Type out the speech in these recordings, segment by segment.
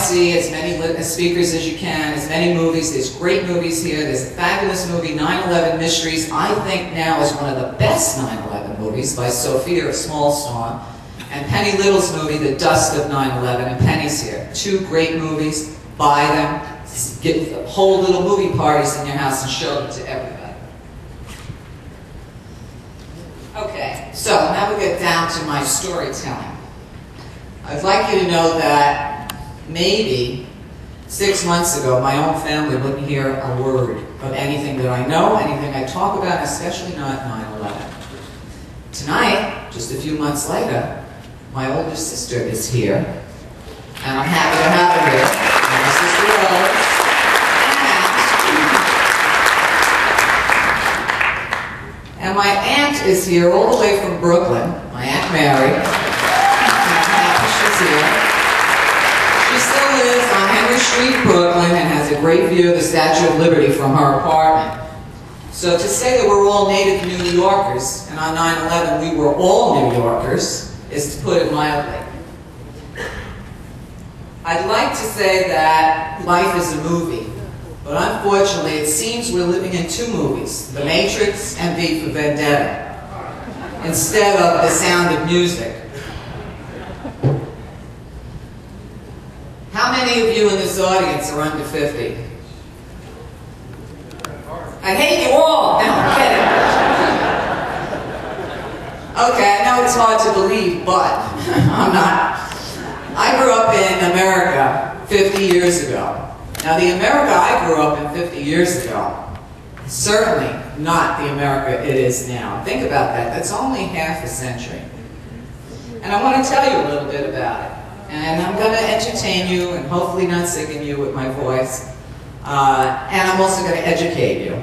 See as many speakers as you can, as many movies. There's great movies here. There's a fabulous movie, 9/11 Mysteries. I think now is one of the best 9/11 movies by Sophia of Small Storm. And Penny Little's movie, The Dust of 9/11, and Penny's here. Two great movies. Buy them. Get whole little movie parties in your house and show them to everybody. Okay, so now we get down to my storytelling. I'd like you to know that maybe 6 months ago, my own family wouldn't hear a word of anything that I know, anything I talk about, especially not 9/11. Tonight, just a few months later, my older sister is here, and I'm happy to have her here. My sister Rose. And my aunt is here all the way from Brooklyn, my Aunt Mary. I'm happy she's here. She still lives on Henry Street, Brooklyn, and has a great view of the Statue of Liberty from her apartment. So to say that we're all native New Yorkers, and on 9/11 we were all New Yorkers, is to put it mildly. I'd like to say that life is a movie, but unfortunately it seems we're living in two movies, The Matrix and V For Vendetta, instead of The Sound of Music. How many of you in this audience are under 50? I hate you all! No, I'm kidding. Okay, I know it's hard to believe, but I'm not. I grew up in America 50 years ago. Now the America I grew up in 50 years ago, certainly not the America it is now. Think about that. That's only half a century. And I want to tell you a little bit about it. And I'm going to entertain you and hopefully not sicken you with my voice. And I'm also going to educate you.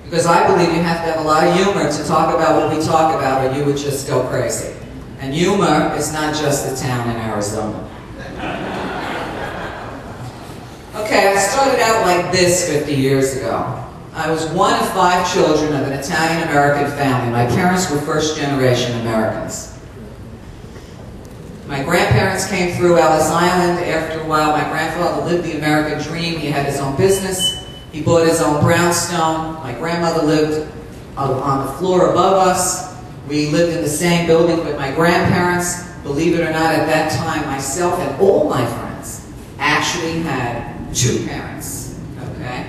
Because I believe you have to have a lot of humor to talk about what we talk about, or you would just go crazy. And humor is not just a town in Arizona. Okay, I started out like this 50 years ago. I was one of 5 children of an Italian-American family. My parents were first-generation Americans. My grandparents came through Ellis Island. After a while, my grandfather lived the American dream. He had his own business. He bought his own brownstone. My grandmother lived on the floor above us. We lived in the same building with my grandparents. Believe it or not, at that time, myself and all my friends actually had 2 parents. Okay?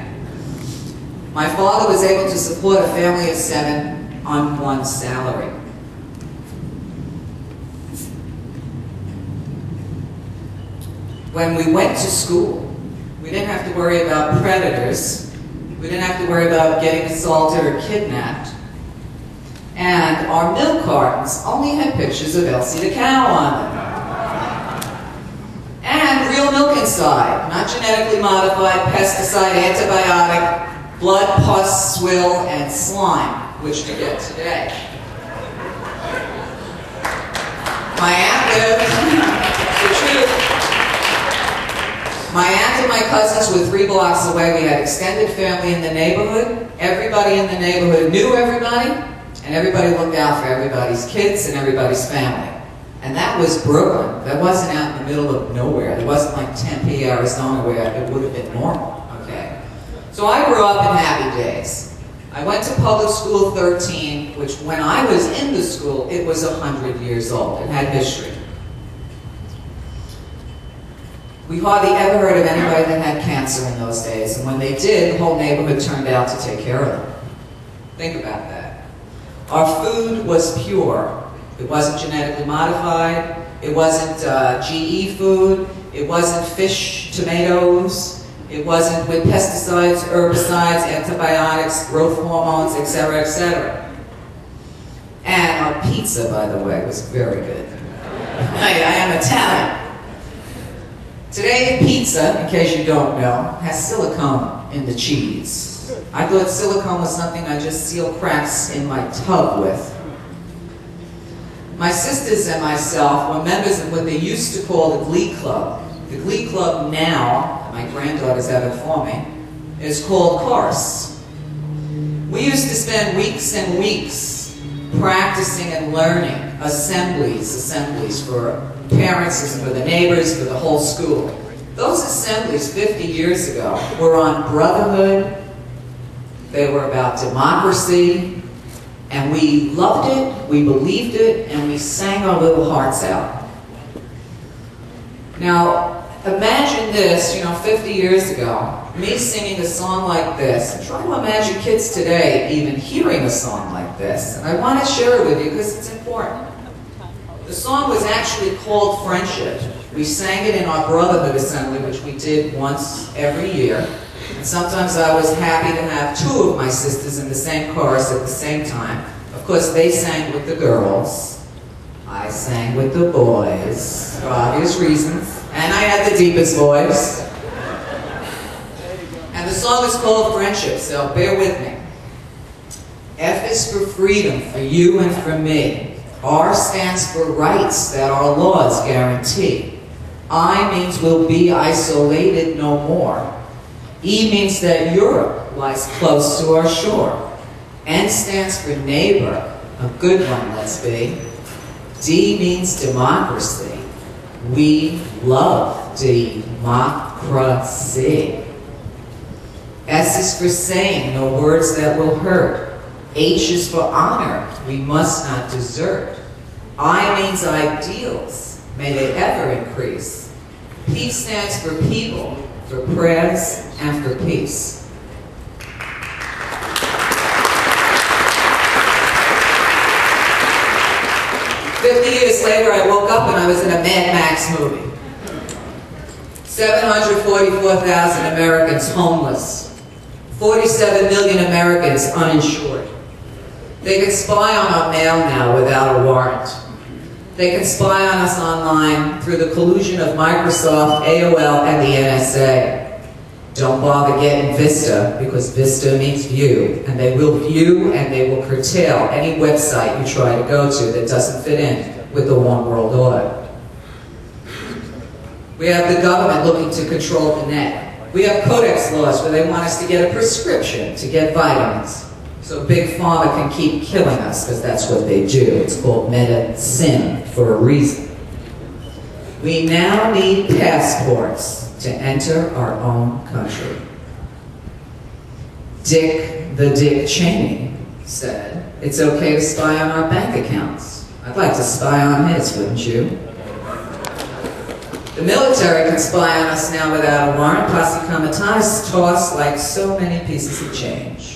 My father was able to support a family of 7 on 1 salary. When we went to school, we didn't have to worry about predators. We didn't have to worry about getting assaulted or kidnapped. And our milk cartons only had pictures of Elsie the cow on them. And real milk inside, not genetically modified, pesticide, antibiotic, blood, pus, swill, and slime, which we get today. My aunt lived, the truth. My aunt and my cousins were 3 blocks away. We had extended family in the neighborhood. Everybody in the neighborhood knew everybody, and everybody looked out for everybody's kids and everybody's family. And that was Brooklyn. That wasn't out in the middle of nowhere. It wasn't like Tempe, Arizona, where it would have been normal, okay? So I grew up in happy days. I went to public school 13, which when I was in the school, it was 100 years old. It had history. We hardly ever heard of anybody that had cancer in those days, and when they did, the whole neighborhood turned out to take care of them. Think about that. Our food was pure. It wasn't genetically modified. It wasn't GE food. It wasn't fish, tomatoes. It wasn't with pesticides, herbicides, antibiotics, growth hormones, etc., etc. And our pizza, by the way, was very good. I am Italian. Today, pizza, in case you don't know, has silicone in the cheese. I thought silicone was something I just seal cracks in my tub with. My sisters and myself were members of what they used to call the Glee Club. The Glee Club now, my granddaughters have it for me, is called Chorus. We used to spend weeks and weeks practicing and learning assemblies for parents, for the neighbors, for the whole school. Those assemblies 50 years ago were on brotherhood, they were about democracy, and we loved it, we believed it, and we sang our little hearts out. Now, imagine this, 50 years ago, me singing a song like this, and try to imagine kids today even hearing a song like this. And I want to share it with you because it's important. The song was actually called Friendship. We sang it in our Brotherhood Assembly, which we did once every year. And sometimes I was happy to have two of my sisters in the same chorus at the same time. Of course, they sang with the girls. I sang with the boys, for obvious reasons. And I had the deepest voice. And the song is called Friendship, so bear with me. F is for freedom, for you and for me. R stands for rights that our laws guarantee. I means we'll be isolated no more. E means that Europe lies close to our shore. N stands for neighbor, a good one, let's be. D means democracy. We love democracy. S is for saying no words that will hurt. H is for honor, we must not desert. I means ideals, may they ever increase. P stands for people, for prayers, and for peace. 50 years later, I woke up and I was in a Mad Max movie. 744,000 Americans homeless. 47 million Americans uninsured. They can spy on our mail now without a warrant. They can spy on us online through the collusion of Microsoft, AOL, and the NSA. Don't bother getting Vista, because Vista means view, and they will view and they will curtail any website you try to go to that doesn't fit in with the one world order. We have the government looking to control the net. We have codex laws where they want us to get a prescription to get vitamins. So Big Pharma can keep killing us, because that's what they do. It's called medicine for a reason. We now need passports to enter our own country. Dick Cheney said, it's okay to spy on our bank accounts. I'd like to spy on his, wouldn't you? The military can spy on us now without a warrant. Posse Comitatus tossed like so many pieces of change.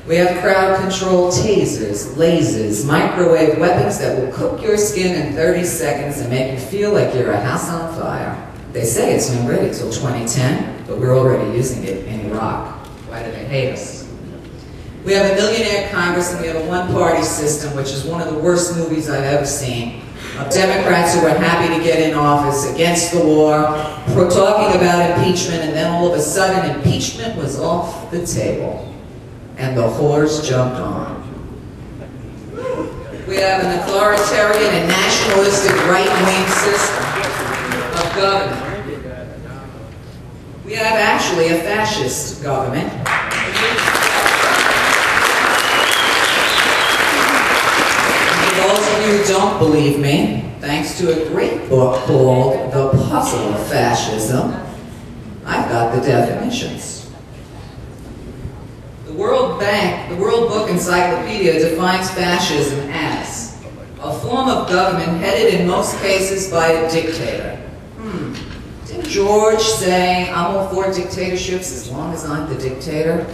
We have crowd-controlled tasers, lasers, microwave weapons that will cook your skin in 30 seconds and make you feel like you're a house on fire. They say it's not ready till 2010, but we're already using it in Iraq. Why do they hate us? We have a millionaire Congress and we have a one-party system, which is one of the worst movies I've ever seen, of Democrats who are happy to get in office against the war, talking about impeachment, and then all of a sudden impeachment was off the table. And the whores jumped on. We have an authoritarian and nationalistic right-wing system of government. We have actually a fascist government. For those of you who don't believe me, thanks to a great book called The Puzzle of Fascism, I've got the definitions. The World Book Encyclopedia defines fascism as a form of government headed in most cases by a dictator. Didn't George say, I'm all for dictatorships as long as I'm the dictator?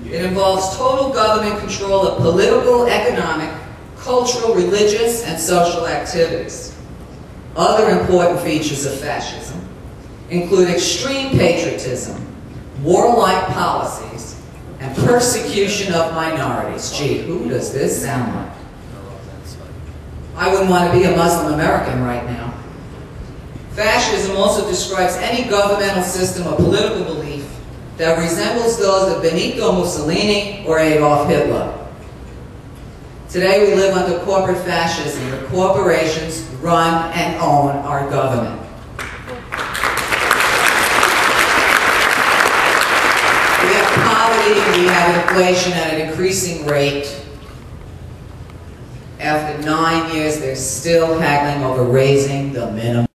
It involves total government control of political, economic, cultural, religious, and social activities. Other important features of fascism include extreme patriotism, warlike policies, and persecution of minorities. Gee, who does this sound like? I wouldn't want to be a Muslim American right now. Fascism also describes any governmental system or political belief that resembles those of Benito Mussolini or Adolf Hitler. Today we live under corporate fascism, where corporations run and own our government. We have inflation at an increasing rate. After 9 years, they're still haggling over raising the minimum.